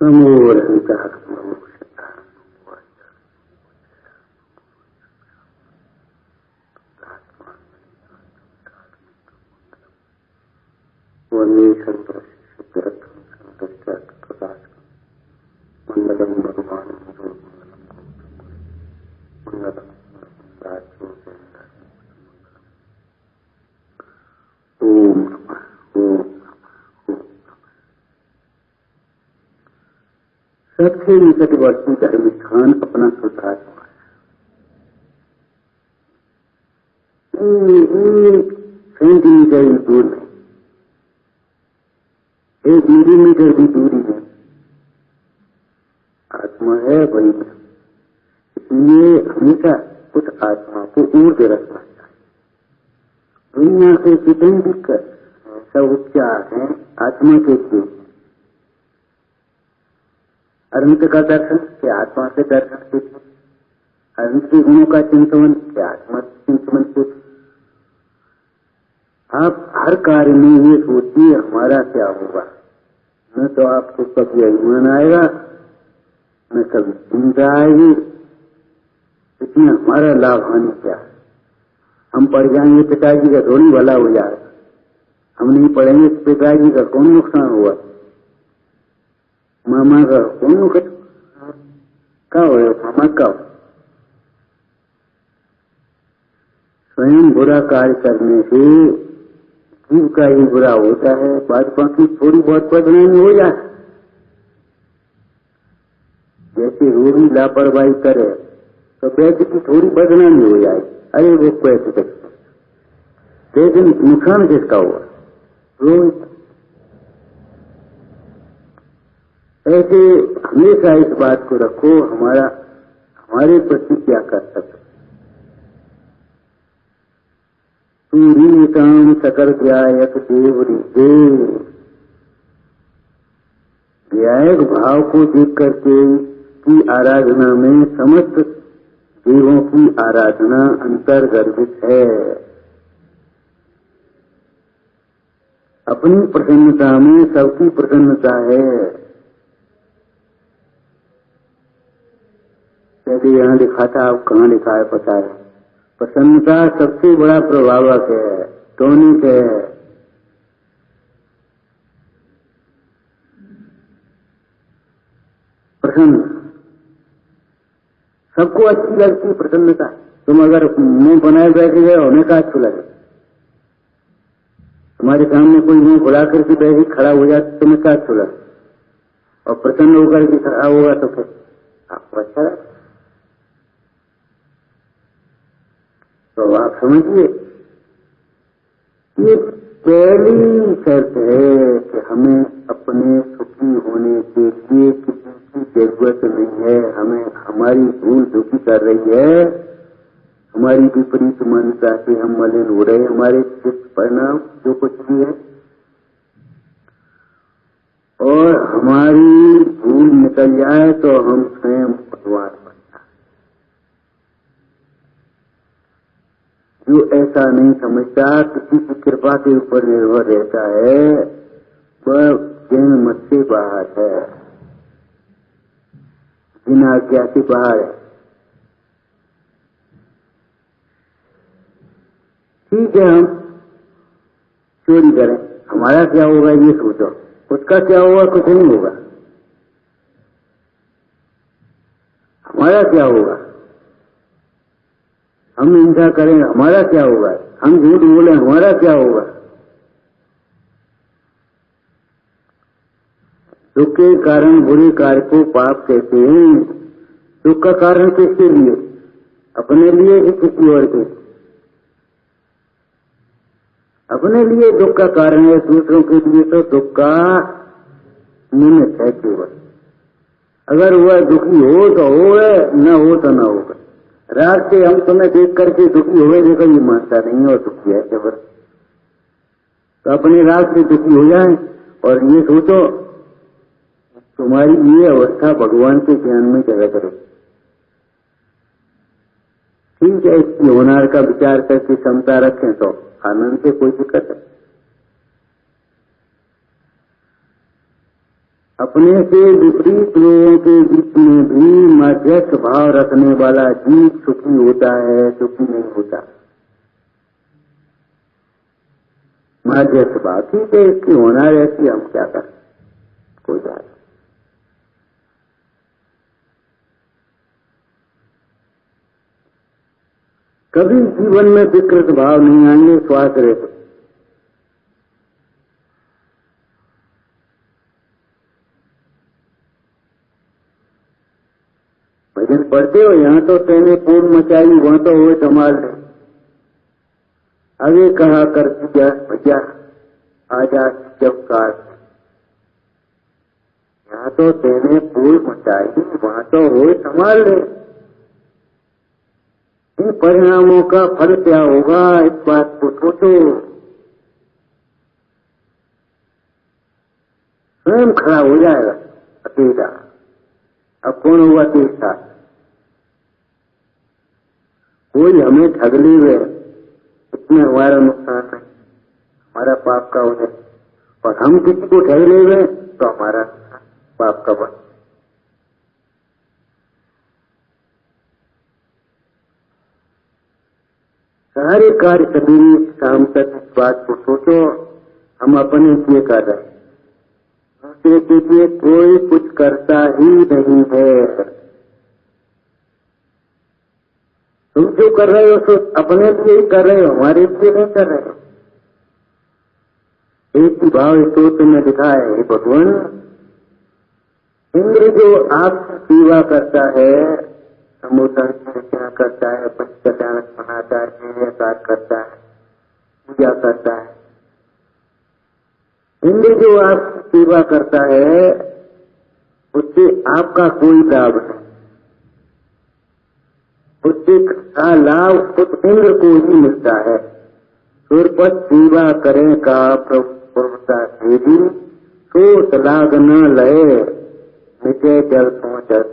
नमोरहितः मंगलम भगवान मंगलम ओम सबसे निकटवर्ती धर्म स्थान अपना शुद्धात्मा है। एक सेंटीमीटर दूर में, 1 मिलीमीटर भी दूरी में आत्मा है वही। इसलिए हमेशा उस आत्मा को ऊर्जा रखना चाहिए। दुनिया से जितने भी सब उपचार हैं आत्मा के लिए। अनंत का दर्शन के आत्मा से दर्शन के लिए, अनंत के गुणों का चिंतन के आत्मा चिंतन के लिए। आप हर कार्य में ये सोचिए हमारा क्या होगा। न तो आपको कभी अभिमान आएगा, न कभी चिंता आएगी, इसमें हमारा लाभ हानि क्या है। हम पढ़ जाएंगे पिताजी का थोड़ी भला हो जाएगा, हम नहीं पढ़ेंगे पिताजी का कौन नुकसान हुआ, मामा का कौन नुकसान का हो, मामा का। स्वयं बुरा कार्य करने से जीव का ही बुरा होता है, बाद बाकी थोड़ी बहुत बदनामी हो जाए। जैसे रोगी लापरवाही करे तो वैद्य की थोड़ी बदनामी हो जाए, अरे वो पैसे देखते, लेकिन नुकसान किसका हुआ, रोगी। ऐसे हमेशा इस बात को रखो हमारे प्रति क्या कर्तव्य। सूरीताम सकल व्यायक देवरी देव, व्यायक भाव को देख करके की आराधना में समस्त देवों की आराधना अंतर्गर्भित है। अपनी प्रसन्नता में सबकी प्रसन्नता है। जैसे यहाँ लिखा था, अब कहाँ लिखा है पता है। प्रसन्नता सबसे बड़ा प्रभावक है, टॉनिक है। प्रसन्न सबको अच्छी लगती प्रसन्नता। तुम अगर मुंह बनाए बैठे गए होने का अच्छा लगे, तुम्हारे सामने कोई मुंह खुला करके बैठे खड़ा हो जाए तुम्हें क्या अच्छा लगे, और प्रसन्न होकर के खड़ा होगा तो फिर आपको अच्छा लगे। तो आप समझिए, ये पहली शर्त है कि हमें अपने सुखी होने के लिए किसी की जरूरत नहीं है। हमें हमारी भूल दुखी कर रही है, हमारी विपरीत मान्यता से हम मलिन हो रहे, हमारे परिणाम जो कुछ भी है, और हमारी भूल निकल जाए तो हम स्वयं भगवान। जो ऐसा नहीं समझता, किसी की कृपा के ऊपर निर्भर रहता है, वह जैन मत से बाहर है, बिना आज्ञा से बाहर है। ठीक है, हम चोरी करें, हमारा क्या होगा ये सोचो, उसका क्या होगा, कुछ नहीं होगा। हमारा क्या होगा, हम हिंसा करें, हमारा क्या होगा, हम झूठ बोले, हमारा क्या होगा। दुख के कारण बुरे कार्य को पाप कहते हैं। दुख का कारण किसके लिए, अपने लिए कि किसी और के? अपने लिए दुख का कारण है, दूसरों के लिए तो दुख का निमित्त है केवल। अगर वह दुखी हो तो हो, न हो तो न होगा। रात से हम तुम्हें देख करके दुखी हो गए, देखो ये मानता नहीं और दुखी है जबर, तो अपने रात से दुखी हो जाए और ये सोचो तुम्हारी ये अवस्था भगवान के ज्ञान में जगह करे। ठीक है, इसकी होनार का विचार करके क्षमता रखें तो आनंद से कोई दिक्कत है। अपने से विपरीत लोगों के बीच में भी मध्यस्थ भाव रखने वाला जीव सुखी होता है, सुखी नहीं होता। मध्यस्थ भाव ठीक है, इसकी होना रहती, हम क्या करें, कोई बात नहीं। कभी जीवन में विकृत भाव नहीं आएंगे, स्वास्थ्य रहे। भजन पढ़ते हो, यहाँ तो तेने पूर्ण मचाई, वहां तो हुए संभाल ले। आगे कहा कर दिया भैया आजा जब कार, यहाँ तो तेने पूर्ण मचाई, वहां तो हुए संभाल ले। इन परिणामों का फल क्या होगा, इस बात को सोचो। स्वयं खड़ा हो जाएगा अकेला। अब कौन हुआ तेरे साथ? कोई हमें ठग ले हुए, इसमें हमारा नुकसान नहीं, हमारा पाप का हो जाए। और हम किसी को ठग ले हुए तो हमारा पाप का बन। सारे कार्य सभी शाम तक इस बात को सोचो, हम अपने लिए कर रहे हैं, दूसरे के लिए कोई कुछ करता ही नहीं है। तुम जो कर रहे हो सो अपने लिए ही कर रहे हो, हमारे लिए नहीं कर रहे हो। एक ही भाव स्त्रोत्र में लिखा है, भगवान इंद्र जो आपकी सेवा करता है, समोसा की रचना करता है, पंचकल्याणक बनाता है, निर्णयकार करता है, पूजा करता है, इंद्र जो आपकी सेवा करता है उससे आपका कोई लाभ नहीं, उससे का लाभ उस इंद्र को ही मिलता है। सूर्यपत सेवा करें का प्रभुता देवी, सो लाग न लहे मिटे जल पहुंचत।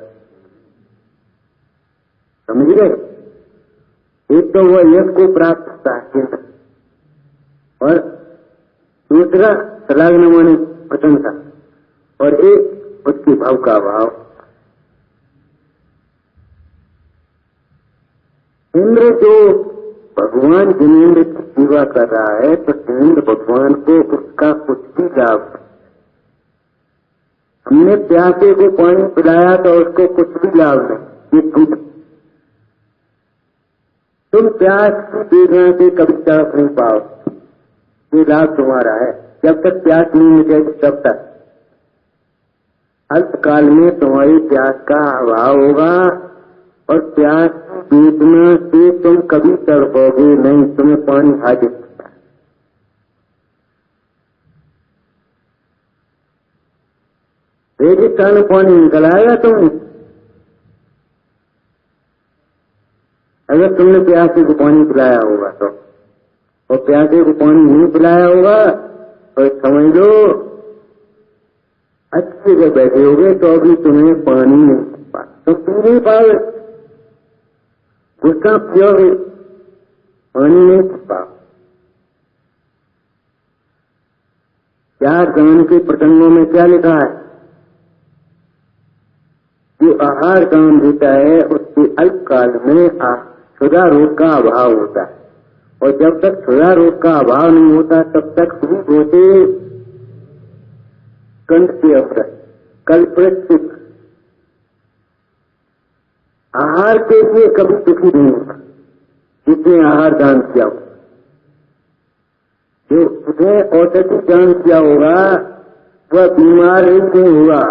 समझ गए? एक तो वह यश को प्राप्त होता है इंद्र, और दूसरा सलागना माने प्रशंसा, और एक उसके भाव का भाव। इंद्र जो भगवान जिनेन्द्र की सेवा कर रहा है तो जिनेन्द्र भगवान को उसका कुछ भी लाभ नहीं। हमने प्यासे को पानी पिलाया तो उसको कुछ भी लाभ नहीं। ये तुम प्यास की बेदना से कभी तड़प नहीं पाओ, ये लाभ तुम्हारा है। जब तक प्यास नहीं मिटेगी तब तक अल्पकाल में तुम्हारी प्यास का अभाव होगा, और प्यास की बेदना से तुम कभी तड़पोगे नहीं, तुम्हें पानी हाजिर होता है। रेगिस्तान में पानी निकल आएगा तुम्हें, अगर तुमने प्यासे को पानी पिलाया होगा तो, और प्यासे को पानी नहीं पिलाया होगा तो समझ लो अच्छी जगह बैठे होगे तो अभी तुम्हें पानी नहीं पा, तो पी नहीं पाओगे। गुस्सा पियोगे, पानी नहीं पी पाओ। चार गान के प्रसंगों में क्या लिखा है? जो आहार काम देता है उसके अल्पकाल में क्षुधा रोग का अभाव होता है, और जब तक क्षुधा रोग का अभाव नहीं होता तब तक भूख होते कंठ से अवसर कल्पित सुख। आहार के लिए कभी दुखी नहीं होगा जिसने आहार दान किया हो। जो उसने औषधि दान किया होगा वह बीमार नहीं होगा,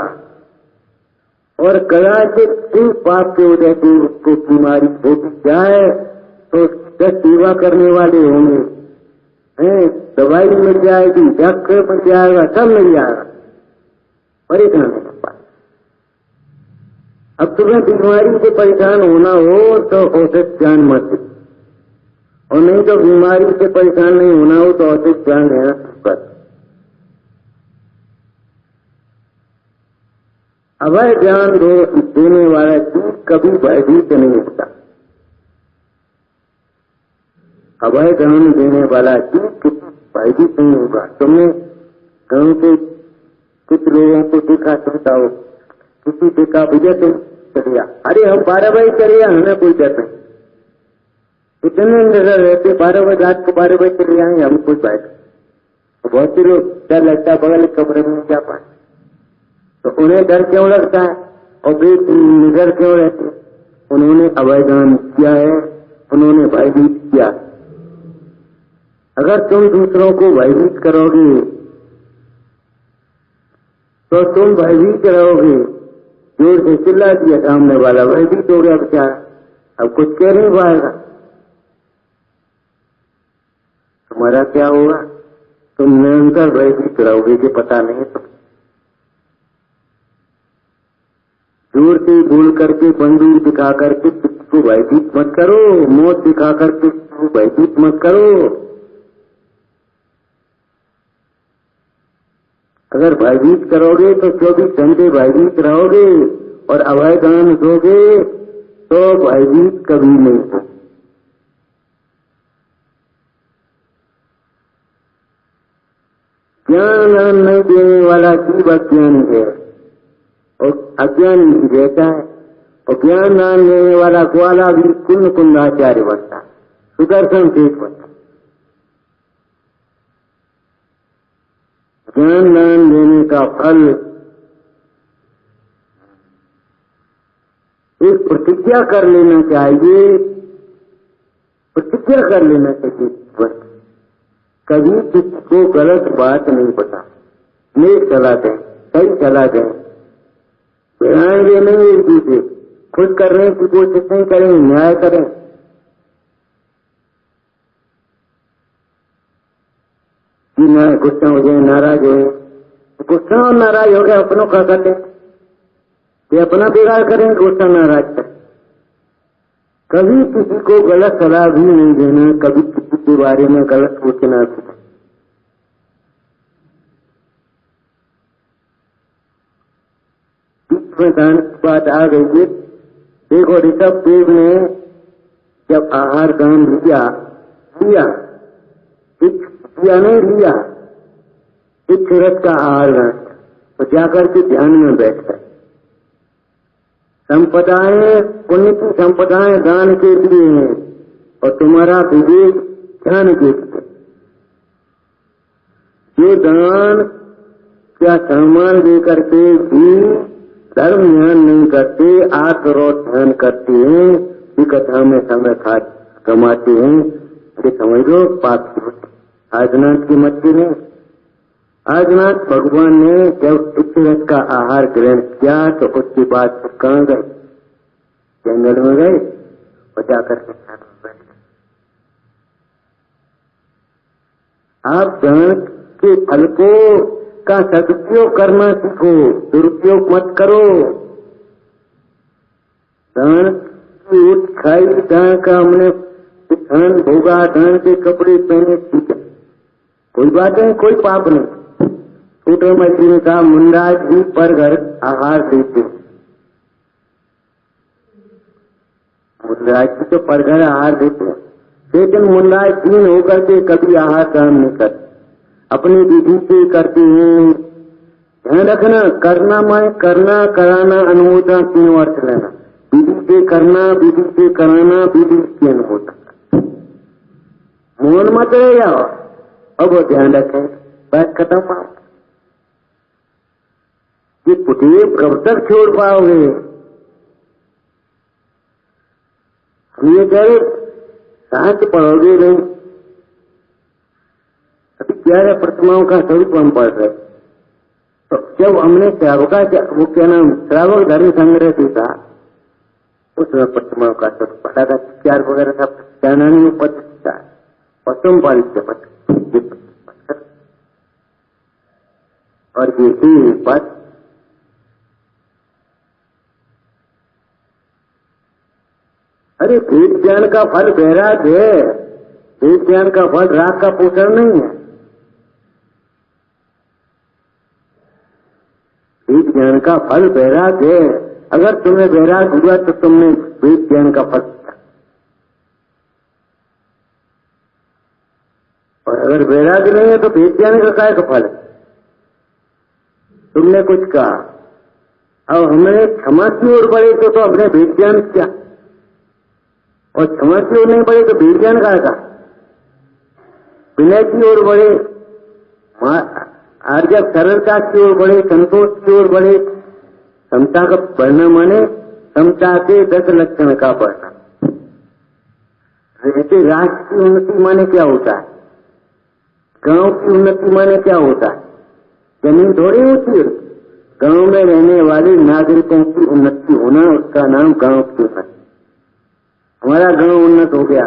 और कदाचित इस पाप के वजह से उसको बीमारी हो जाए तो उसकी सेवा करने वाले होंगे, दवाई मिल जाएगी, डॉक्टर मिल जाएगा, सब मिल जाएगा, परेशान नहीं हो पाए। अब तुम्हें बीमारी से परेशान होना हो तो औषध ज्ञान मत दो, और नहीं तो बीमारी से परेशान नहीं होना हो तो औषध ज्ञान लेना कर। अभय ज्ञान देने वाला चीज कभी भयभीत नहीं होता। अभय ज्ञान देने वाला चीज किसी भयभीत नहीं होगा। तुमने गांव के कुछ लोगों को देखा सुनता हो, किसी देखा भैया तुम चले आ, अरे हम 12 बजे चले आ, हमें कोई डर नहीं। इतने नजर रहते 12 बजे, रात को 12 बजे चले आएंगे, हम कोई बैठ। बहुत से लोग डर लगता है बगल कमरे में क्या पाए, तो उन्हें डर क्यों लगता है और बेनिडर क्यों रहते? उन्होंने अवैधान किया है, उन्होंने भयभीत किया। अगर तुम दूसरों को भयभीत करोगे तो तुम भयभीत रहोगे। जोर से चिल्ला दिया सामने वाला, भयभीत हो गया बेचारा, अब कुछ कह नहीं पाएगा। तुम्हारा क्या होगा? तुम निरंतर भयभीत रहोगे कि पता नहीं। तो जोर से बोल करके, बंदूक दिखा करके किसी को भयभीत मत करो, मौत दिखा करके किसी को भयभीत मत करो। अगर भयभीत करोगे तो 24 घंटे भयभीत रहोगे और अभयदान दोगे तो भयभीत कभी नहीं हो। ज्ञान नहीं देने वाला जीव अज्ञानी है और अज्ञानी भी रहता है, और ज्ञान दान देने वाला ग्वाला भी कुंद कुंदाचार्य बनता है, सुदर्शन शेष बनता है। ज्ञान दान देने का फल एक प्रतिज्ञा कर लेना चाहिए, प्रतिज्ञा कर लेना चाहिए बस। कभी किसी को गलत बात नहीं पता, नेक चला दें, सही चला दें, बढ़ाएंगे नहीं एक दूसरे, खुद करने की कोशिश नहीं करें, न्याय करें। कि ना गुस्सा हो जाए, नाराज हो, गुस्सा और नाराज हो गया अपनों का करते, ये अपना बिगाड़ करेंगे गुस्सा नाराज कर। कभी किसी को गलत सलाह भी नहीं देना, कभी किसी के बारे में गलत सोचना भी। बीच में दान की बात आ गई है। देखो ऋषभ देव ने जब आहार दान लिया नहीं लिया, एक सूरत का आहार दान, तो जाकर के ध्यान में बैठ गए। संपदाएं, पुण्य की संपदाएं दान के लिए हैं और तुम्हारा विवेक ध्यान के लिए। ये दान क्या सामान देकर के भी धर्म ध्यान नहीं करते, आत्मरोध ध्यान करते हैं, कथा में समय कमाते हैं, ये समझ लो पाप की मत। आजनाथ की मच्छी ने, आजनाथ भगवान ने जब इस का आहार ग्रहण किया तो उसके बाद कहाँ गए? जंगल में गए और जाकर के ध्यान में बैठ गए। आप दान के फल को का सदुपयोग करना सीखो, दुरुपयोग मत करो। दान की उठ खाई, दान का हमने धान भोगा, दान के कपड़े पहने, ठीक है, कोई बात नहीं, कोई पाप नहीं। छोटे मछली का मुंडाज भी पर घर आहार देते, मुंडाज की तो पर घर आहार देते, लेकिन मुंडाज दीन होकर के कभी आहार दान नहीं करते, अपनी विधि से करते हैं। ध्यान रखना, करना मैं करना, कराना, अनुमोदन 3 वर्ष लेना। विधि से करना, विधि से कराना, विधि से अनुमोदन। मौन मत रह जाओ, अब वो ध्यान रखें, बात खत्म। ये कुटीर कब तक छोड़ पाओगे? हम ये कह रहे साथ पढ़ोगे नहीं। अभी 11 प्रतिमाओं का स्वरूप हम पढ़ रहे, तो जब हमने श्रावका, वो क्या नाम, श्रावक धर्म संग्रह था, उसमें प्रतिमाओं का स्वरूप पढ़ा था, 4 वगैरह सब ज्ञानानी में पद था, पश्चिम पालित पद और ये पद अरे वेद ज्ञान का फल वैराग है, वेद ज्ञान का फल राग का पोषण नहीं है। वेद ज्ञान का फल वैराग है, अगर तुम्हें वैराग हुआ तो तुमने वेद ज्ञान का फल, और अगर वैराग नहीं है तो वेद ज्ञान का काय का फल है? तुमने कुछ कहा, अब हमने क्षमा की ओर बढ़े तो हमने विज्ञान किया, और क्षमा की ओर नहीं बढ़े तो विज्ञान कहा था। विनय की ओर बढ़े, और जब सरलता की ओर बढ़े, संतोष की ओर बढ़े, समता का पढ़ना माने समता के 10 लक्षण का पढ़ना। जैसे राष्ट्र की उन्नति माने क्या होता है, गांव की उन्नति माने क्या होता है, जमीन थोड़ी होती है। गांव में रहने वाले नागरिकों की उन्नति होना, उसका नाम गांव की उन्नति। हमारा गांव उन्नत हो गया,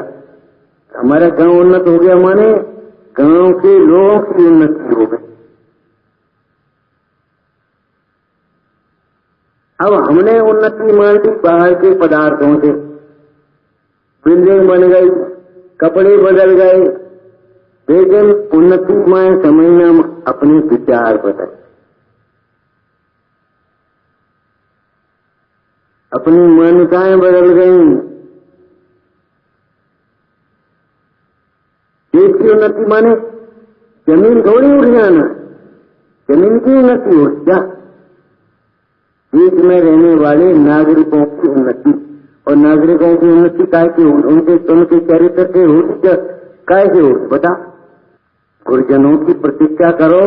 हमारा गांव उन्नत हो गया माने गांव के लोगों की उन्नति हो गई। अब हमने उन्नति मान ली बाहर के पदार्थों से, बिल्डिंग बन गई, कपड़े बदल गए, लेकिन उन्नति में समझना अपने विचार बदल, अपनी मान्यताएं बदल गई। देश की उन्नति माने जमीन थोड़ी उड़ जाना, जमीन की उन्नति हो क्या, देश में रहने वाले नागरिकों की उन्नति। और नागरिकों की उन्नति कैसे हो, उनके चरित्र से होगी क्या, कैसे हो बता। गुरुजनों की प्रतीक्षा करो,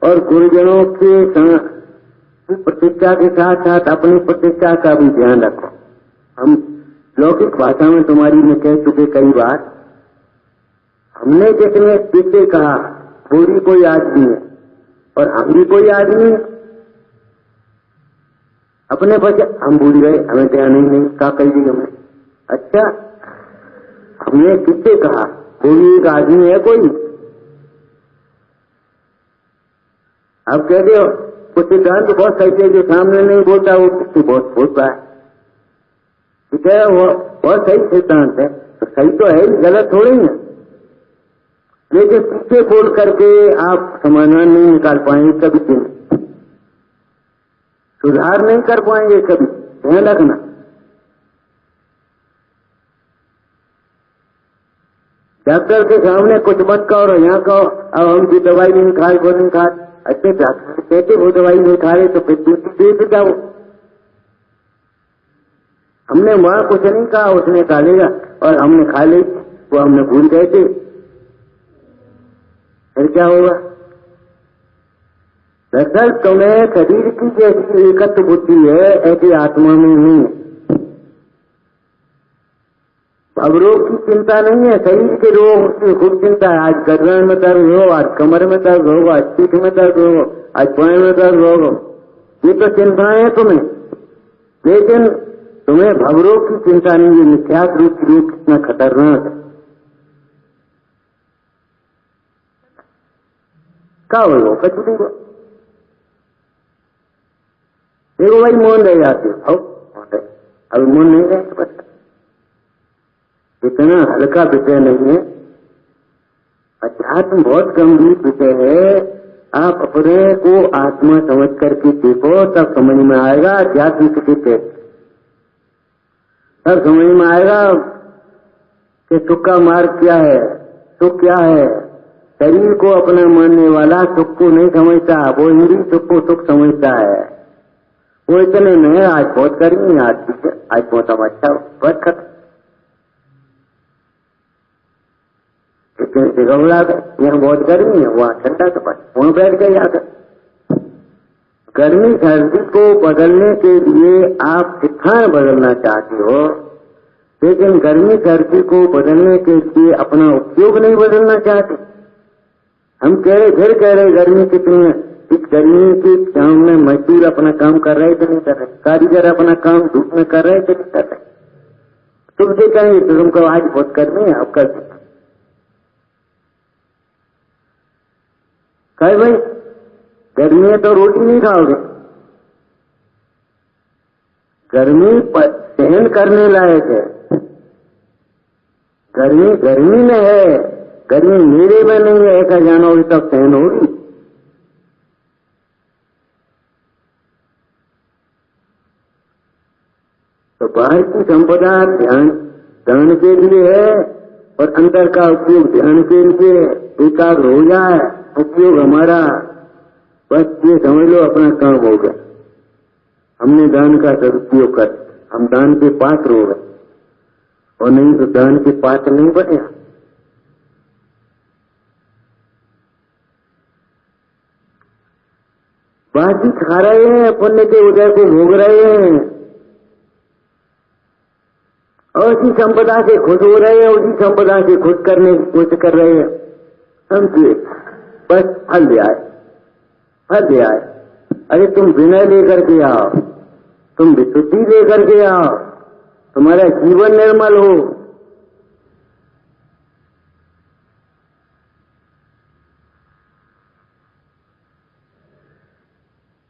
और गुरुजनों की प्रतीक्षा के साथ साथ अपनी प्रतीक्षा का भी ध्यान रखो। हम लौकिक भाषा में तुम्हारी में कह चुके कई बार, हमने जितने पीछे कहा वो भी कोई आदमी है और हम भी कोई आदमी है। अपने बच्चे हम भूल गए, हमें ध्यान नहीं क्या कही हमने। अच्छा, हमने किससे कहा, वो भी एक आदमी है कोई। अब कह दो कुछ सिद्धांत बहुत सही है, जो सामने नहीं बोलता वो किससे बहुत बोलता है, ठीक है, वो बहुत सही सिद्धांत है, तो सही तो है ही, गलत थोड़ी है। लेकिन पीछे बोल करके आप समाधान नहीं निकाल पाएंगे कभी भी, सुधार नहीं कर पाएंगे कभी, ध्यान रखना। डॉक्टर के सामने कुछ मत कहो और यहाँ कहो अब हम जी दवाई नहीं खाए, वो नहीं खाए। अच्छे डॉक्टर कहते वो दवाई नहीं खा रहे तो फिर दूसरी दे जाओ। हमने वहां कुछ नहीं कहा, उसने खा लेगा और हमने खा ली, वो हमने भूल गए थे, फिर क्या होगा। दरअसल तुम्हें शरीर की जैसी एकत्र बुद्धि है ऐसी आत्मा में नहीं है। अब रोग की चिंता नहीं है, शरीर के रोग की खूब चिंता है। आज गर्दन में दर्द हो, आज कमर में दर्द हो, आज पीठ में दर्द हो, आज पैर में दर्द हो, ये तो चिंताएं है तुम्हें। लेकिन तुम्हें भवरोग की चिंता नहीं है। मिथ्यात्व रूप की रोग कितना खतरनाक है। क्या हो कुछ नहीं हो। देखो भाई मौन रह जाते हो, अभी मौन नहीं रहे बस। इतना हल्का विषय नहीं है, अध्यात्म बहुत गंभीर विषय है। आप अपने को आत्मा समझ करके देखो, तब समझ में आएगा अध्यात्म किसे कहते, तब समझ में आएगा कि सुख का मार्ग क्या है, सुख क्या है। शरीर को अपना मानने वाला सुख को नहीं समझता, वो इंद्रिय सुख को सुख समझता है। वो इतने में आज बहुत गर्मी, आज मौसम अच्छा, बस खत्म। घबरा गए, यहाँ बहुत गर्मी है, वहाँ ठंडा तो बस वहाँ बैठ गए आकर। गर्मी सर्दी को बदलने के लिए आप स्थान बदलना चाहते हो, लेकिन गर्मी सर्दी को बदलने के लिए अपना उपयोग नहीं बदलना चाहते। हम कह रहे, फिर कह रहे गर्मी कितनी है। इस गर्मी के काम में मजदूर अपना काम कर रहे तो नहीं कर रहे, कारीगर अपना काम धूप में कर रहे तो नहीं कर रहे। तुमसे कहेंगे तो तुमको आज बहुत गर्मी है, अब कर सकते कहे भाई गर्मी है तो रोटी नहीं खाओगे। गर्मी सहन करने लायक है, गर्मी गर्मी में है, गर्मी मेरे में नहीं है, ऐसा जानोगे तब सहन होगी। तो बाहर की संपदा ध्यान के लिए है और अंदर का उपयोग ध्यान के लिए एकाग्र हो जाए। उपयोग हमारा बस ये समझ लो अपना काम हो गया, हमने दान का सदुपयोग कर, हम दान के पात्र हो गए, और नहीं तो दान के पात्र नहीं बने। बाकी खा रहे हैं, पुण्य के उदय को भोग रहे हैं, और उसी संपदा से खुश हो रहे हैं, उसी संपदा से खुश करने की कोशिश कर रहे हैं। समझिए, बस फल ले आए, फल ले आए। अरे तुम विनय लेकर के आओ, तुम विशुद्धि लेकर के आओ, तुम्हारा जीवन निर्मल हो।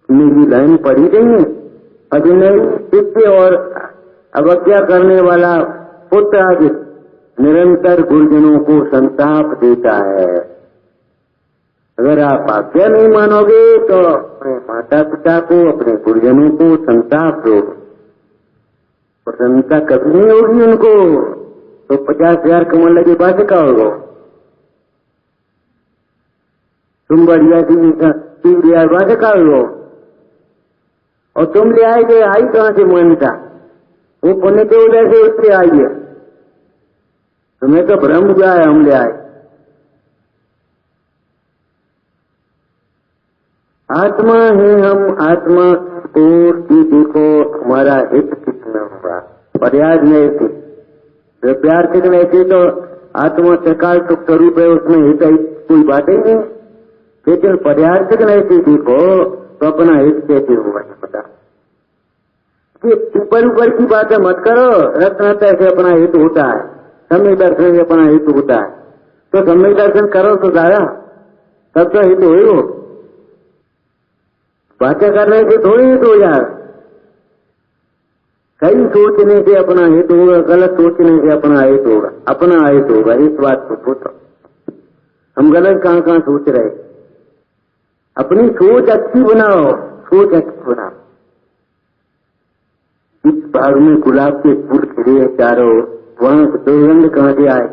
मेरी लाइन पड़ी रही है, अभिनय दिव्य और अवज्ञा करने वाला पुत्र आज निरंतर गुरुजनों को संताप देता है। अगर आप आज्ञा नहीं मानोगे तो अपने माता पिता को, अपने गुरुजनों को संताप दो, प्रसन्नता कभी नहीं होगी उनको, तो 50,000 कमल लगे बात का होगा। तुम बढ़िया चीज लिया बात का होगा, और तुम ले आएगे, आई कहां से मान्यता? वो पुण्य के उदय से उससे आई है। तुम्हें तो भ्रम हुआ है हम ले आए। आत्मा है हम, आत्मा और की देखो हमारा हित कितना होगा। प्रयास नहीं थी, द्रव्यार्थिक नहीं थी तो आत्मा त्रिकाल सुख स्वरूप है, उसमें हित कोई बात ही नहीं। लेकिन पर्यार्थिक नहीं थी देखो तो अपना हित कैसे होगा पता। ऊपर ऊपर की बातें मत करो, रत्नाता से अपना हित होता है, सम्यक दर्शन से अपना हित होता है, तो सम्यक दर्शन करो तो दादा, तब तो हित हो। बातें करने से थोड़ी हित हो जाए। सही सोचने से अपना हित होगा, गलत सोचने से अपना हित होगा, अपना हित होगा। इस बात को सोचो, हम गलत कहां कहां सोच रहे। अपनी सोच अच्छी बनाओ, सोच अच्छी बनाओ। इस बाग में गुलाब के फूल खिले हैं चारों, वहां से दुर्गंध कहां से आए?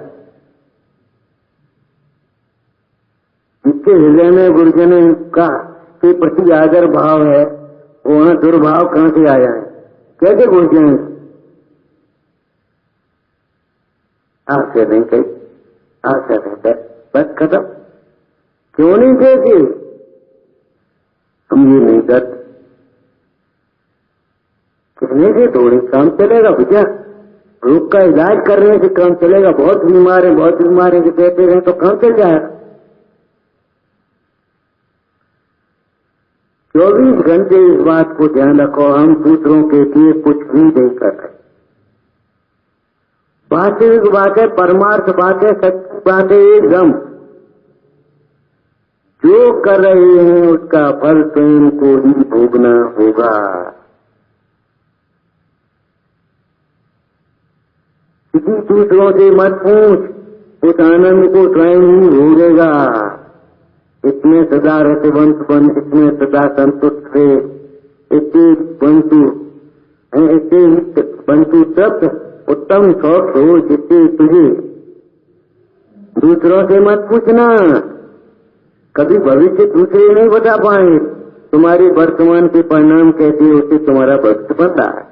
जिसके हृदय में गुरुजन का के प्रति आदर भाव है, वहां दुर्भाव कहां से आया है? कैसे गुरुजन आपसे नहीं कही, आपसे नहीं कही, बस खत्म। क्यों नहीं कहते? हम ये नहीं करते, कहने से थोड़ी काम चलेगा भैया। रोग का इलाज करने से काम चलेगा। बहुत बीमार है, बहुत बीमार है, कहते रहे तो काम चल जाएगा। 24 घंटे इस बात को ध्यान रखो, हम दूसरों के लिए कुछ भी नहीं कर रहे। वास्तविक बात है, परमार्थ बात है, सच्ची बात है एकदम। जो कर रहे हैं उसका फल स्वयं को ही भोगना होगा। किसी दूसरों से मत पूछ, उस आनंद को स्वयं ही भोगेगा। इसमें सदा रसवंत बन, इसमें सदा संतुष्ट रहे, इससे बंतु तब उत्तम शौक हो जिससे तुझे दूसरों से मत पूछना। कभी भविष्य दूसरे नहीं बता पाए। तुम्हारे वर्तमान के परिणाम कैसे होते तुम्हारा भविष्य पता है।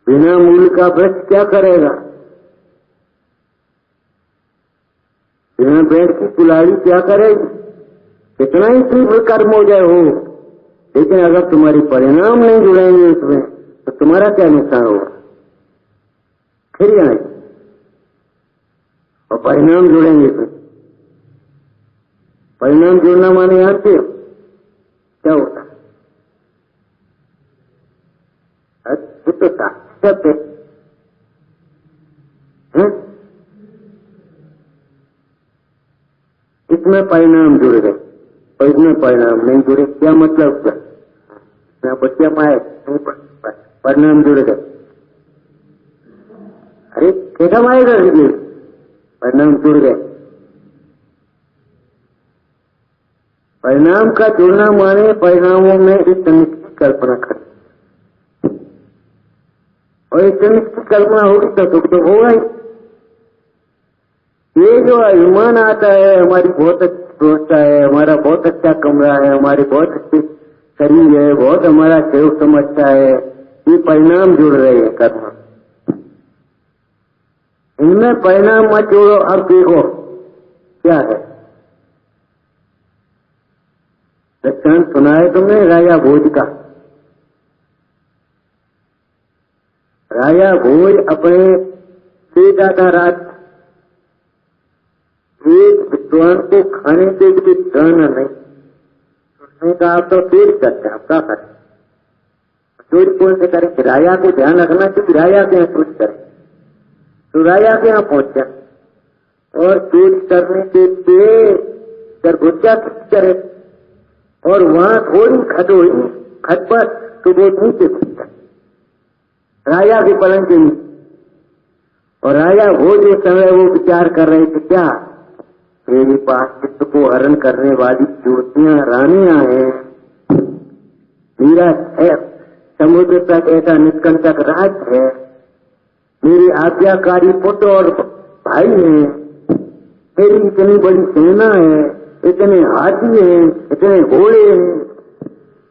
बिना मूल का वृक्ष क्या करेगा? बिना पेड़ की कुल्हाड़ी क्या करेगी? कितना ही तीव्र कर्म हो जाए हो, लेकिन अगर तुम्हारे परिणाम नहीं जुड़ेंगे उसमें तो तुम्हारा क्या नुकसान होगा? फिर आए और परिणाम जुड़ेंगे तो परिणाम जुड़ना माने आते हो क्या होता? अद्भुतता शब्द है, इसमें परिणाम जुड़ गए और इसमें परिणाम नहीं जुड़े। क्या मतलब? क्या बच्चा पाए परिणाम जुड़ गए। अरे कैसा माएगा? परिणाम जुड़ गए। परिणाम का जुड़ना माने परिणामों में इस तनिष्ठ की कल्पना कर, और इस तनिष्ठ की कल्पना होगी तो दुख तो होगा ही। ये जो अभिमान आता है, हमारी बहुत अच्छी व्यवस्था है, हमारा बहुत अच्छा कमरा है, हमारी बहुत अच्छी शरीर है, बहुत हमारा सेवक समझता है, ये परिणाम जुड़ रहे हैं कर्म। इनमें परिणाम मत जोड़ो। अब देखो क्या है। दृष्टांत सुना है तुमने राजा भोज का। राजा भोज अपने बेटा का रात एक विद्वान को खाने के लिए जाना नहीं, उसने कहा आप तो चोरी करते हैं, आप क्या करें? चोरी कौन से करें? राजा को ध्यान रखना चाहिए, राजा के यहाँ चोरी करें। तो राजा के यहाँ पहुंचा और चोरी करने के लिए सरगुजा करे और वहां थोड़ी खट हुई, खट पर तो वो नीचे घुसता राजा के पलंग के नीचे। और राजा भोज उस समय वो विचार कर रहे थे, क्या मेरे पास चित्त को हरण करने वाली ज्योतियां रानियां हैं, मेरा समुद्र तक ऐसा निष्कंटक राज है, मेरे आज्ञाकारी पुत्र और भाई हैं, मेरी इतनी बड़ी सेना है, इतने हाथी हैं, इतने घोड़े हैं,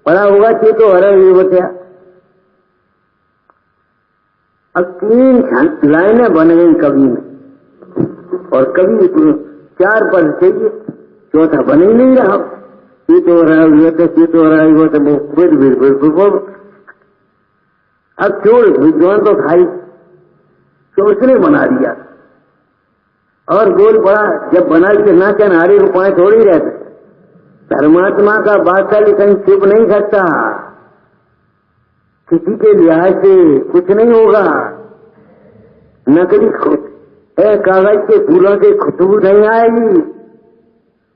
पड़ा होगा कि तो हरण ये बचा। अब 3 लाइनें बन गई कवि में और कवि 4 पद चाहिए, चौथा बन ही नहीं रहा। ये तो हो रहा है, ये तो हो रहा है, वो तो अब चोर विद्वान तो भाई उसने बना दिया और बोल पड़ा। जब बना लिया ना क्या नारी को पाए थोड़ी रहते। धर्मात्मा का बादशाह कहीं छिप नहीं सकता, किसी के लिहाज से कुछ नहीं होगा। नकली कागज के फूलों से खुशबू नहीं आएगी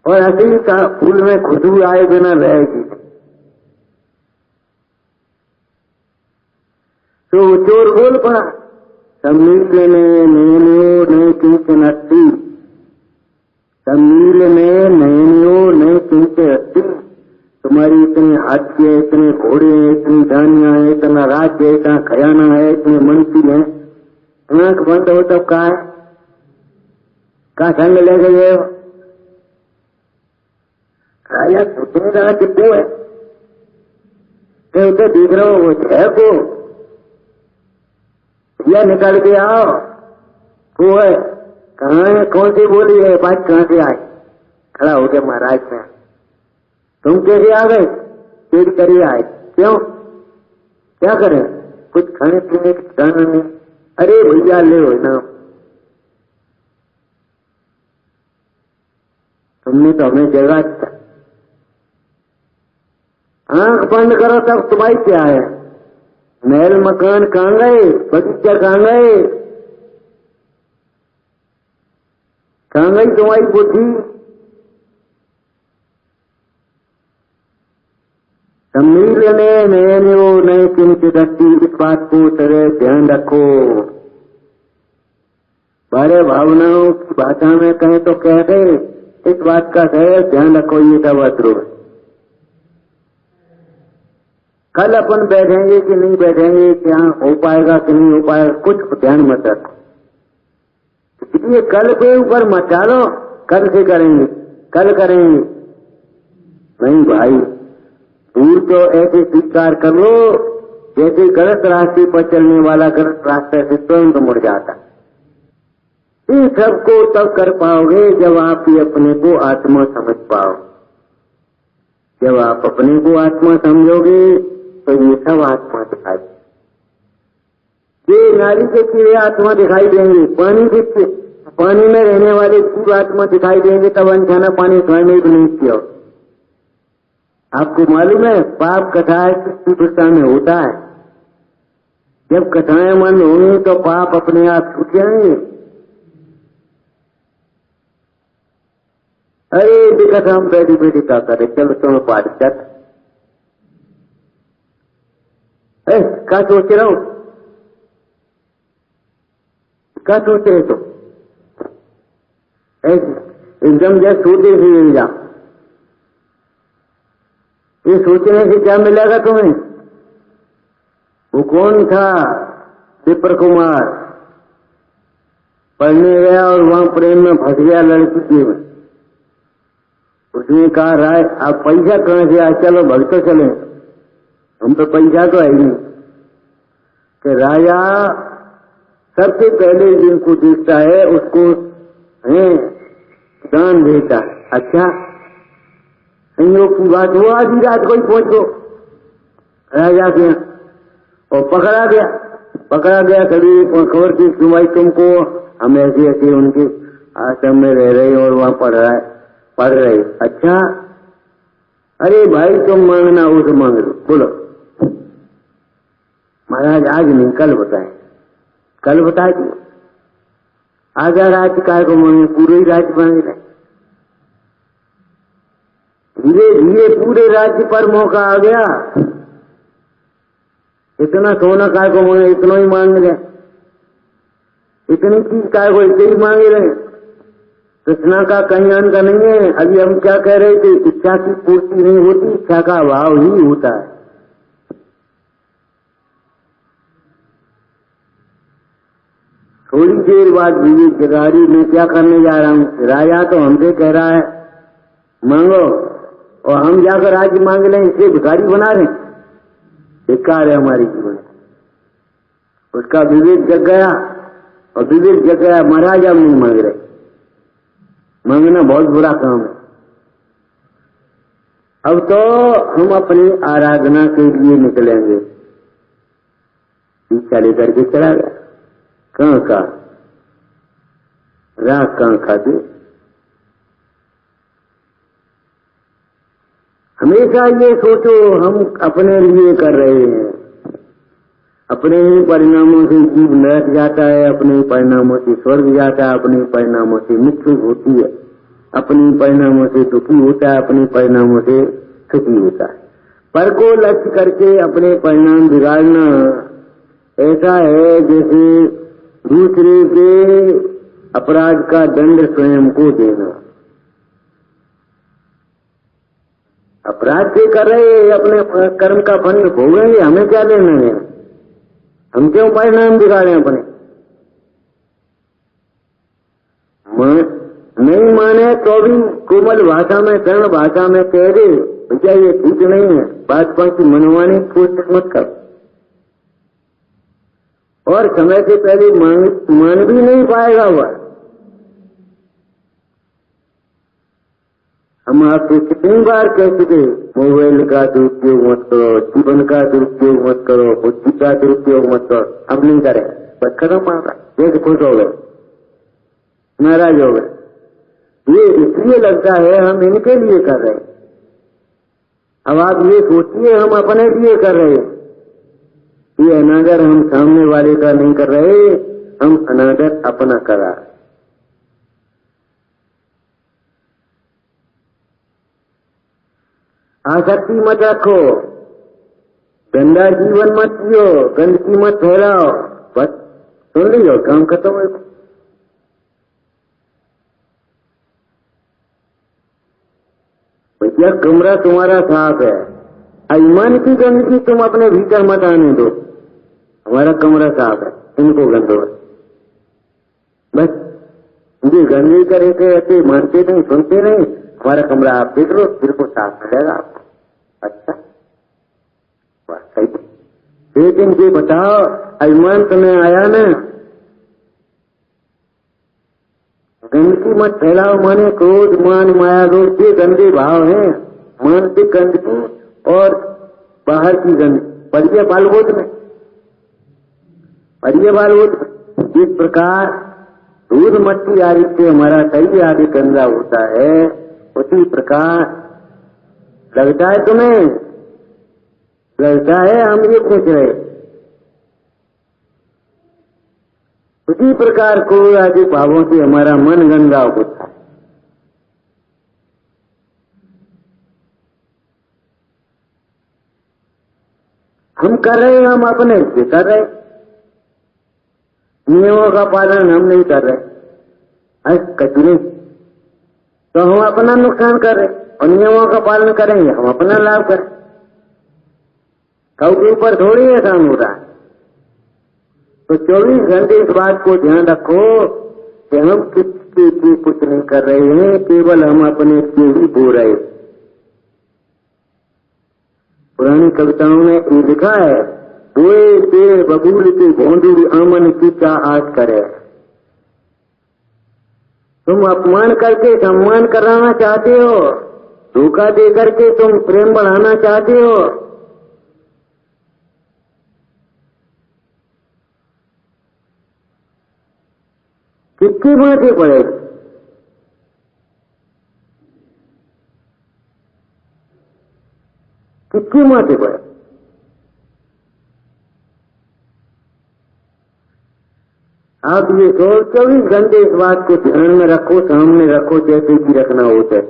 और असली फूल में खुशबू आए बिना रहेगी। तो चोर बोल पड़ा, सम्मील में नैनो नहीं किंचन अस्ति, सम्मील में नैनो नहीं किंचन अस्ति। तुम्हारी इतने हाथी है, इतने घोड़े हैं, इतनी धानियां हैं, इतना राज्य है, इतना खजाना है, इतने मंत्री हैं, आंख बंद हो तब कहा है, कहा संग ले गए हो? राजा पूछने लगा कितने है? उसे देख रहा हो, वो है को या निकल के आओ, वो है कहाँ है, कौन सी बोली है, बात कहाँ से आई? खड़ा हो गया महाराज में, तुम कैसे आ गए? चोरी करिए आए, क्यों क्या करें? कुछ खाने पीने की ठिकाना नहीं। अरे भैया ले हो ना, तुमने तो हमें जगह दिया, आंख बंद करो तब तुम्हारी क्या है? महल मकान कहाँ गए, बगीचा कहाँ गए, कहाँ गई तुम्हारी बुद्धि? सम्मीलने नैनो नए किंचित अस्ति, इस बात को तरह ध्यान रखो। बड़े भावनाओं की भाषा में कहें तो कह दे, इस बात का सही ध्यान रखो, ये सब अध्रुव। कल अपन बैठेंगे कि नहीं बैठेंगे, क्या हो पाएगा कि नहीं हो पाएगा, कुछ ध्यान मत रखो। इसलिए कल के ऊपर मत डालो, कल से करेंगे, कल करेंगे नहीं भाई। दूर तो ऐसे स्वीकार कर लो जैसे गलत रास्ते पर चलने वाला गलत रास्ते से तुरंत मुड़ जाता। इन सबको तब कर पाओगे जब आप ही अपने को आत्मा समझ पाओ। जब आप अपने को आत्मा समझोगे तो ये सब आत्मा दिखाई, ये नाली के कीड़े आत्मा दिखाई देंगे, पानी में रहने वाले जीव आत्मा दिखाई देंगे, तब अनजाना पानी स्वयं में भी नहीं किया। आपको मालूम है पाप कथाएं किस दिशा में होता है? जब कथाएं मन होंगी तो पाप अपने आप छूट जाएंगे। अरे दिक्कत हम बैठी बैठी क्या करे, चलो तुम्हें पाठ कर, क्या सोच रहा हूं, क्या सोच रहे तो एकदम जैसे सोते ही जा। ये सोचने से क्या मिलेगा तुम्हें? वो कौन था? विप्र कुमार, पढ़ने गया और वहां प्रेम में फंस गया लड़की के में। उसने कहा राय आप पैसा कहां से आए, चलो भक्त चले, हम तो पैसा तो है ही नहीं। कि राजा सबसे पहले जिनको देखता है उसको है दान देता है। अच्छा संयोग की बात हुआ, आधी रात को ही पहुंचो राजा के और पकड़ा गया कभी खबर की सुनवाई तुमको हम ऐसे ऐसे उनके आश्रम में रह रहे और वहां पढ़ रहे। अच्छा अरे भाई तुम मांगना हो तो मांग लो, बोलो। महाराज आज नहीं कल बताए, कल बता दिए। आधा राज्य काय को मांगे, पूरे ही राज्य मांगे रहे। धीरे धीरे पूरे राज्य पर मौका आ गया। इतना सोना काय को मांगे, इतना ही मांग रहे, इतनी चीज काय को इतने ही मांगे रहे। कृष्णा का कहीं अंत नहीं है। अभी हम क्या कह रहे थे, इच्छा की पूर्ति नहीं होती, इच्छा का अभाव ही होता है। थोड़ी देर बाद विवेक जगारी मैं क्या करने जा रहा हूं, राजा तो हमसे कह रहा है मांगो और हम जाकर राज्य मांग लें, इसे भिखारी बना रहे, बेकार है हमारी जीवन। उसका विवेक जग गया और विवेक जग गया, महाराज हम नहीं मांग रहे, मांगना बहुत बुरा काम है। अब तो हम अपनी आराधना के लिए निकलेंगे। पीछा लेकर के चला गया। कहां का राग कहां खाते। हमेशा ये सोचो हम अपने लिए कर रहे हैं, अपने ही परिणामों से जीव नरक जाता है, अपने ही परिणामों से स्वर्ग जाता है, अपने ही परिणामों से मृत्यु होती है, अपने ही परिणामों से दुखी होता है, अपने परिणामों से सुखी होता है। पर को लक्ष्य करके अपने परिणाम बिगाड़ना ऐसा है जैसे दूसरे के अपराध का दंड स्वयं को देना। अपराध से कर रहे अपने कर्म का फल भोगेंगे, हमें क्या लेना है, हम क्यों परिणाम बिगाड़े अपने। नहीं माने तो भी कोमल भाषा में सरल भाषा में कह दे भैया ये ठीक नहीं है, बात की मनवाने की कोशिश मत कर। और समय से पहले मान भी नहीं पाएगा वह। हम आपसे कितनी बार कह चुके मोबाइल का दुरुपयोग मत करो, जीवन का दुरुपयोग मत करो, बुद्धि का दुरुपयोग मत करो, अब नहीं करें, बस खत्म मारा, देख खुश हो गए, नाराज हो गए। ये इसलिए लगता है हम इनके लिए कर रहे हैं। अब आप ये सोचिए हम अपने लिए कर रहे हैं, ये अनादर हम सामने वाले का नहीं कर रहे, हम अनादर अपना कर रहा है। आसक्ति मत रखो, गंदा जीवन मत जियो, गंदगी मत फैलाओ, बस सुन लियो काम खत्म है। भैया कमरा तुम्हारा साफ है, ईमान की गंदगी तुम अपने भीतर मत आने दो, हमारा कमरा साफ है, इनको गंदो है। बस ये गंदगी करे थे ऐसे मानते नहीं, सुनते नहीं, हमारा कमरा आप देख लो, फिर को साफ मिलेगा आपको। अच्छा बस सही। लेकिन ये बताओ ईमान तुम्हें आया ना, गंदगी मत फैलाओ, माने क्रोध मान माया लोग ये गंदे भाव हैं, मानसिक गंदगी और बाहर की गंदगी पढ़िए बालबोध में, पढ़िए बालबोध में। जिस प्रकार दूध मट्टी आदि से हमारा शरीर आदि गंदा होता है, उसी प्रकार लगता है तुम्हें, लगता है हम ये पूछ रहे, उसी प्रकार क्रोध आदि भावों से हमारा मन गंदा होता है। हम कर रहे हैं, हम अपने से कर रहे, नियमों का पालन हम नहीं कर रहे, कचरे तो हम अपना नुकसान कर रहे, और नियमों का पालन करेंगे हम अपना लाभ करें। कल के ऊपर थोड़ी एहसान हो रहा है। तो 24 घंटे इस बात को ध्यान रखो कि हम किसके लिए कुछ नहीं कर रहे हैं, केवल हम अपने लिए ही बो रहे। पुरानी कविताओं में ये लिखा है, बोए पेड़ बबूल की भोंदू आमन की क्या आस करे। तुम अपमान करके सम्मान कराना चाहते हो, धोखा दे करके तुम प्रेम बढ़ाना चाहते हो। किसकी माथे पड़े? किसकी माथे पड़े? आप ये सोच 24 घंटे इस बात को ध्यान में रखो, सामने रखो, जैसे कि रखना होता है।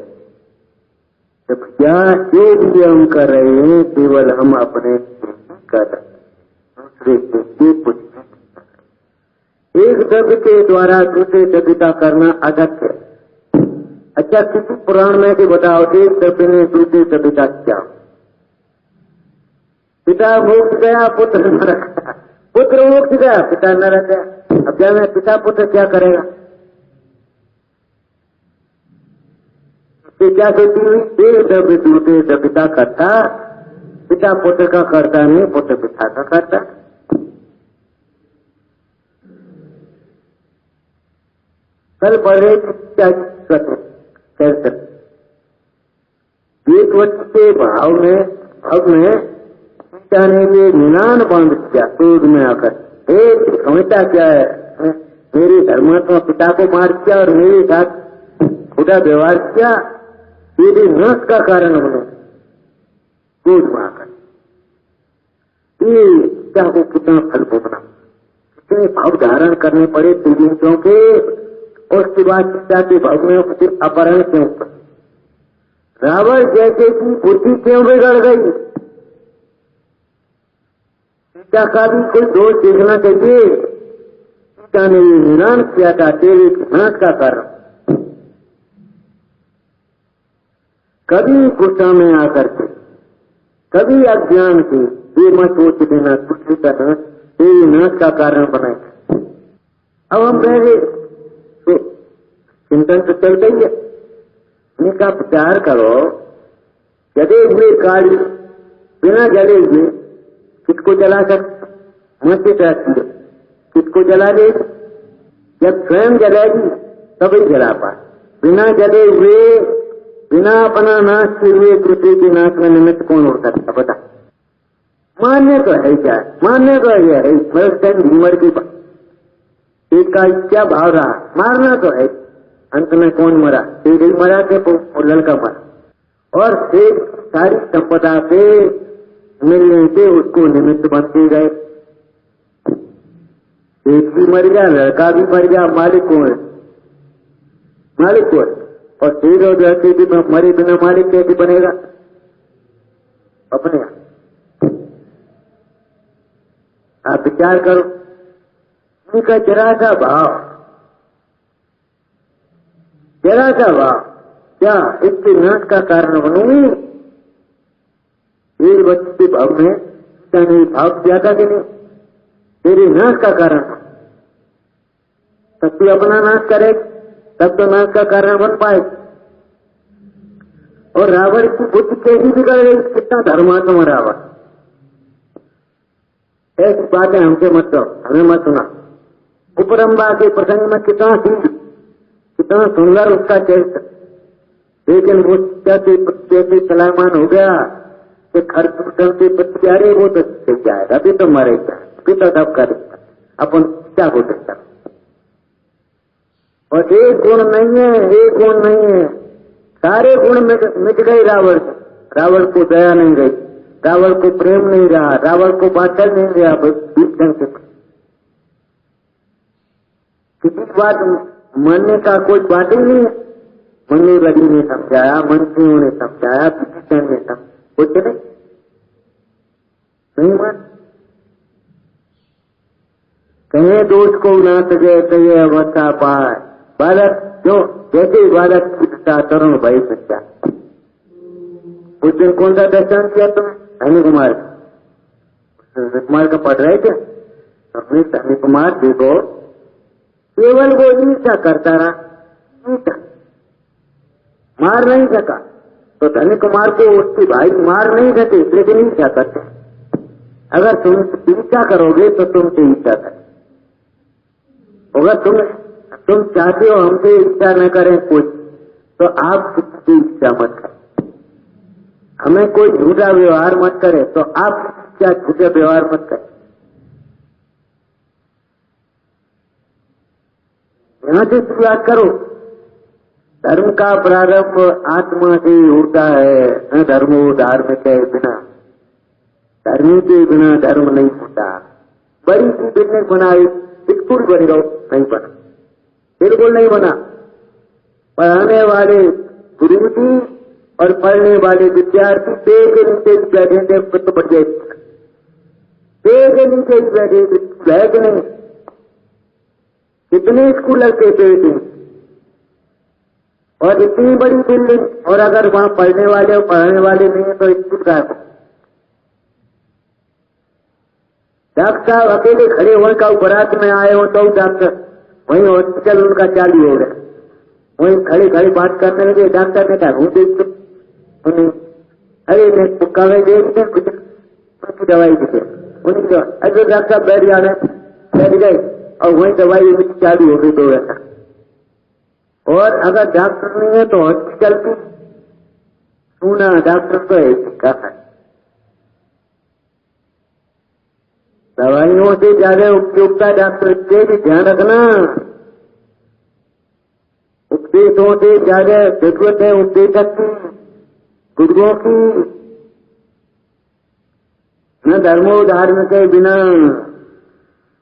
तो क्या जो भी हम कर रहे हैं केवल हम अपने कर रहे हैं, दूसरे के कुछ नहीं। एक शब्द के द्वारा दूसरे शब्द का करना अगत्य है। अच्छा, किसी पुराण में भी बताओ, एक शब्द ने दूसरे शब्द का क्या? पिता मोक्ष गया, पुत्र नरक गया। पुत्र मोक्ष गया, पिता नरक गया। अब क्या मैं पिता पुत्र क्या करेगा? क्या सोची हुई? एक शब्द दूसरे शब्द का करता, पिता पुत्र का करता नहीं, पुत्र पिता का करता। कल पढ़े क्या कैसे एक वक्त के भाव में पिता ने ये निनान बंद किया क्रोध में आकर। एक समझता क्या है, मेरे धर्मात्मा पिता को मार किया और मेरे साथ खुदा व्यवहार किया, ये भी नाश का कारण बने क्रोध में आकर। ये पिता को कितना फल भोगना, कितने भाव धारण करने पड़े पीड़ितों के। और उसके बाद पिता के भाव में फिर अपहरण क्यों? रावण जैसे की बुद्धि क्यों बिगड़ गई? सीता का भी कोई दोष देखना चाहिए। सीता ने ये निरान किया था तेरे नाश का कारण। कभी गुस्सा में आकर के, कभी अज्ञान से ये मत सोच देना दूसरी तरह तेरे नाश का कारण बनाए। अब हम पहले तो चिंतन तो चलता ही है। इनका विचार करो, जले हुए काली बिना जले हुए किसको जला सकते? मत रहती है, किसको जला देगी? जब स्वयं जलेगी तभी जला पाए। बिना जले हुए, बिना अपना नाश किए हुए दूसरे के नाश में निमित्त कौन हो सकता? बता। मान्य तो है क्या? मान्य तो है मर की बात। एक का क्या भाव रहा? मारना तो है। अंत में कौन मरा? शेर ही मरा के लड़का मरा। और शेर सारी संपदा से मिलने से उसको निमित्त बनते गए। शेर भी मर गया, लड़का भी मर गया, मालिक कौन है? मालिक कौन? और शेर और लड़के भी मरे बिना मालिक कैसे बनेगा? अपने आप विचार करो। उनका जरा सा भाव क्या इसके नाश का कारण बनूंगी? एक बच्चे के भाव में पिता ने भाव किया था कि नहीं? तेरे नाश का कारण। तब तू अपना नाश करे, तब तो नाश का कारण बन पाए। और रावण की बुद्धि कैसी बिगड़ गई? कितना धर्मात्मा रावण। ऐसी बातें हमसे मत करो, हमें मत सुना। उपरंबा के प्रसंग में कितना सुंदर उसका चरित्र, लेकिन वो जैसे चलायमान हो गया कि खरदूषण के प्रति अरे वो तो जाएगा, अभी तो मरेगा, अभी तो सब करेगा, अपन क्या हो सकता। और एक गुण नहीं है, सारे गुण मिट गए रावण। रावण को दया नहीं गई, रावण को प्रेम नहीं रहा, रावण को बातल नहीं रहा। भीषण से किसी बात मानने का कोई बात ही नहीं है। मनु रवि ने समझाया, मंत्रियों ने समझाया, विभीषण ने कुछ नहीं मान। कहे दोष को ना सके तो ये अवस्था पाए। बालक जो जैसे बालक की तरुण भाई सच्चा। उस दिन कौन सा दर्शन किया तुम? अनिल कुमार का पढ़ रहे थे? अनिल कुमार देखो केवल वो ईर्ष्या करता रहा, ईर्ष्या मार नहीं सका। तो धनी कुमार को उसके भाई मार नहीं सके, लेकिन ईर्ष्या करते। अगर तुम ईर्ष्या करोगे तो तुमसे ईर्ष्या करें। अगर तुम चाहते हो हमसे ईर्ष्या न करें कोई, तो आप किसी की ईर्ष्या मत करें। हमें कोई झूठा व्यवहार मत करे, तो आप क्या झूठा व्यवहार मत करें। यहां से शुरुआत करो। धर्म का प्रारंभ आत्मा से होता है। न धर्मो धार्मिक के बिना, धर्म के बिना धर्म नहीं होता। बड़ी सी बिजनेस बनाई, स्कूल बन गो, नहीं बना, बिल्कुल नहीं बना। पढ़ाने वाले गुरु जी और पढ़ने वाले विद्यार्थी पेड़ के नीचे ही बैठे थे, तो बढ़ गए। पेड़ के नीचे ही बैठे है कि नहीं? कितने स्कूल लगते पेड़ थे, और इतनी बड़ी बिल्डिंग, और अगर वहां पढ़ने वाले और पढ़ाने वाले नहीं है तो स्कूल का है। डॉक्टर साहब अकेले खड़े हुए का बारात में आए हो तो डॉक्टर वहीं हॉस्पिटल उनका चालू हो गया, वहीं खड़े खड़े बात करने लगे। डॉक्टर ने कहा हूँ अरे मैं कागज दे कुछ उनकी दवाई दी, उनकी अरे डॉक्टर बैठ जाने, बैठ गए और वहीं दवाई चालू हो गई 2 घंटा। और अगर डॉक्टर नहीं है तो हॉस्पिटल की सुना, डॉक्टर तो है। दवाइयों से ज्यादा उपयोगिता डॉक्टर से भी ध्यान रखना। उपदेशों से ज्यादा जरूरत है उपदेशक की, गुरुओं की। न धर्मो धर्म के बिना,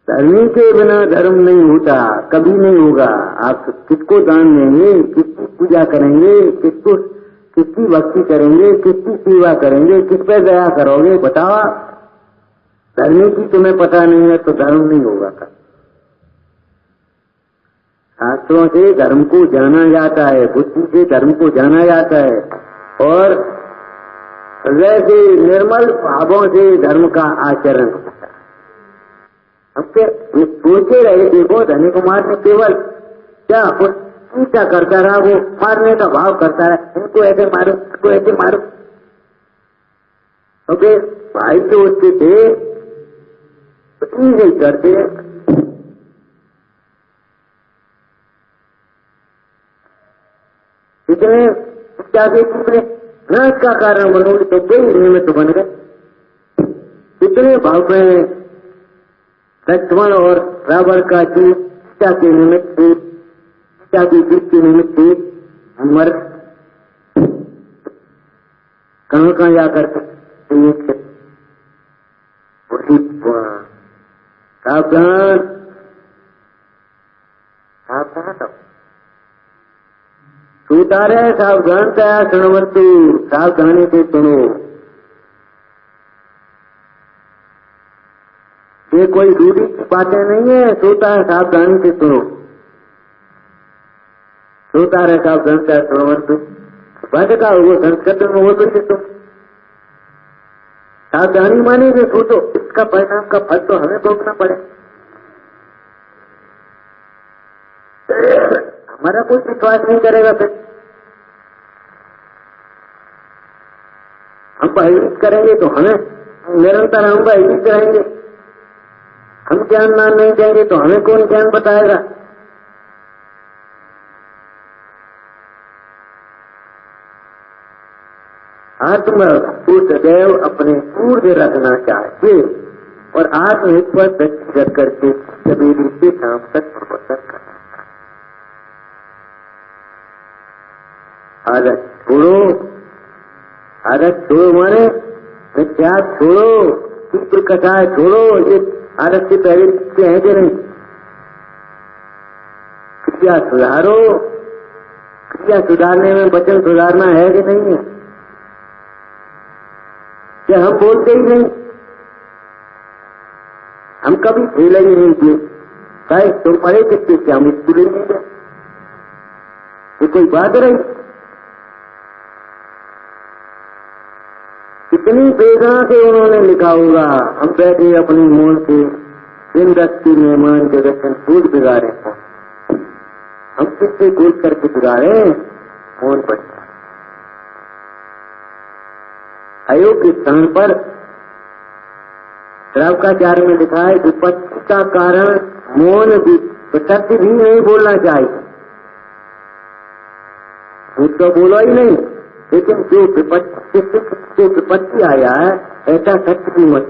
धर्मी के बिना धर्म नहीं होता, कभी नहीं होगा। आप किसको दान देंगे, किसकी पूजा करेंगे, किसकी भक्ति करेंगे, किसकी सेवा करेंगे, किस पे दया करोगे बताओ। धर्मी की तुम्हें पता नहीं है तो धर्म नहीं होगा। शास्त्रों से धर्म को जाना जाता है, बुद्धि से धर्म को जाना जाता है, और हृदय से निर्मल भावों से धर्म का आचरण होता है। अब सोचे रहे, देखो धनी कुमार ने केवल क्या पूछा करता रहा, वो मारने का भाव करता रहा, इनको ऐसे मारो, इनको ऐसे मारो। ओके, भाई तो उसके थे कुछ नहीं करते। इतने क्या नाश का कारण बनोगे तो कोई निमित्त बन गए। इतने भाव में लक्ष्मण और रावण का जीव सीता के निमित्त से, सीता की जीत के निमित्त से मर कहां जाकर सावधान सावधान सूतारे सावधान कया सुनवंतु, सावधानी से सुनो। ये कोई रूढ़ी की बातें नहीं है, सोता है सावधानी से सुनो। सोता रहे सावधान कया सुनवंतु, बात का वो संस्कृत में वो तो तुम सावधानी मानेंगे सोचो, इसका परिणाम का फल तो हमें भोगना पड़े। हमारा कोई विश्वास नहीं करेगा, फिर हम भयभीत करेंगे तो हमें निरंतर हम भयभीत रहेंगे। हम ज्ञान नहीं देंगे तो हमें कौन ज्ञान बताएगा। आत्मा को सदैव अपने ऊर्ध्व रखना चाहिए और आत्महित पर दृष्टि कर करके सवेरे से शाम तक प्रवर्तन करना। आदत छोड़ो, आदत छोड़ो माने मिथ्या छोड़ो, चित्र कथाएं छोड़ो। ये आदत से पहले चीजें हैं कि नहीं? क्रिया सुधारो, क्रिया सुधारने में वचन सुधारना है कि नहीं है? क्या हम बोलते ही नहीं? हम कभी खेला ही नहीं किए, चाहे तुम पढ़े कितने क्या हम स्कूल ही नहीं गए, ये कोई बात रही? कितनी वेदना से उन्होंने लिखा होगा, हम बैठे अपनी मोल से दिन रात की मेहमान के दर्शन फूल बिगाड़े। से गोल करके बिगाड़े मौन बनता। अयोग्य स्थान पर श्रावकाचार्य में लिखा है विपत्ति का कारण मौन भी, सत्य भी नहीं बोलना चाहिए, झूठ तो बोलो ही नहीं, लेकिन जो विपत्ति आया है ऐसा सत्य भी मत।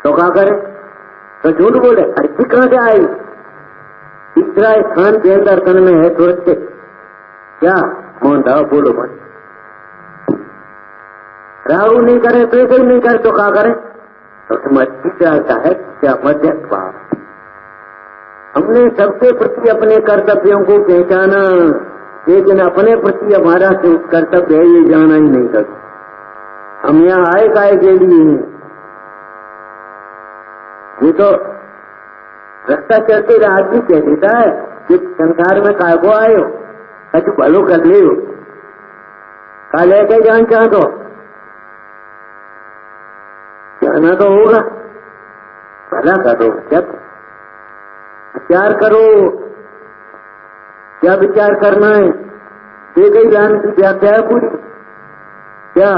तो क्या करे? तो झूठ बोले, अरे कहां से आई? तीसरा स्थान के अंदर तन में है तुरंत क्या मौन रहो, बोलो मत। राहु नहीं करे तो ही नहीं करे तो क्या करे? तो तीसरा है क्या मध्यस्थ भाव। हमने सबके प्रति अपने कर्तव्यों को पहचाना, लेकिन अपने प्रति हमारा कर्तव्य है ये जाना ही नहीं सकते। हम यहाँ आए काय के लिए? ये तो रास्ता चलते आदमी कह देता है कि संसार में काय को आए हो, कछु भलो कर ले हो, का लेके जान चाह दो, जाना तो होगा, भला करो। जब विचार करो, क्या विचार करना है? दे गई ज्ञान की व्याख्या है पूरी। क्या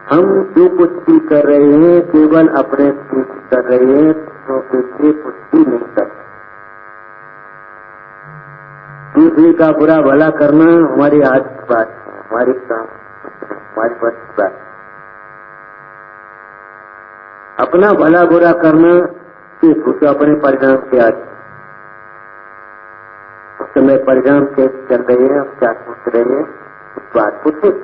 हम जो कुछ भी कर रहे हैं केवल अपने कर रहे हैं, तो दूसरे कुछ भी नहीं कर। दूसरे का बुरा भला करना हमारी हाथ की बात है, हमारी काम, हमारी बस की बात। अपना भला बुरा करना तो अपने परिणाम के आज उस समय परिणाम कैसे चल रहे हैं, हम क्या सोच रहे हैं, इस बात को सोच।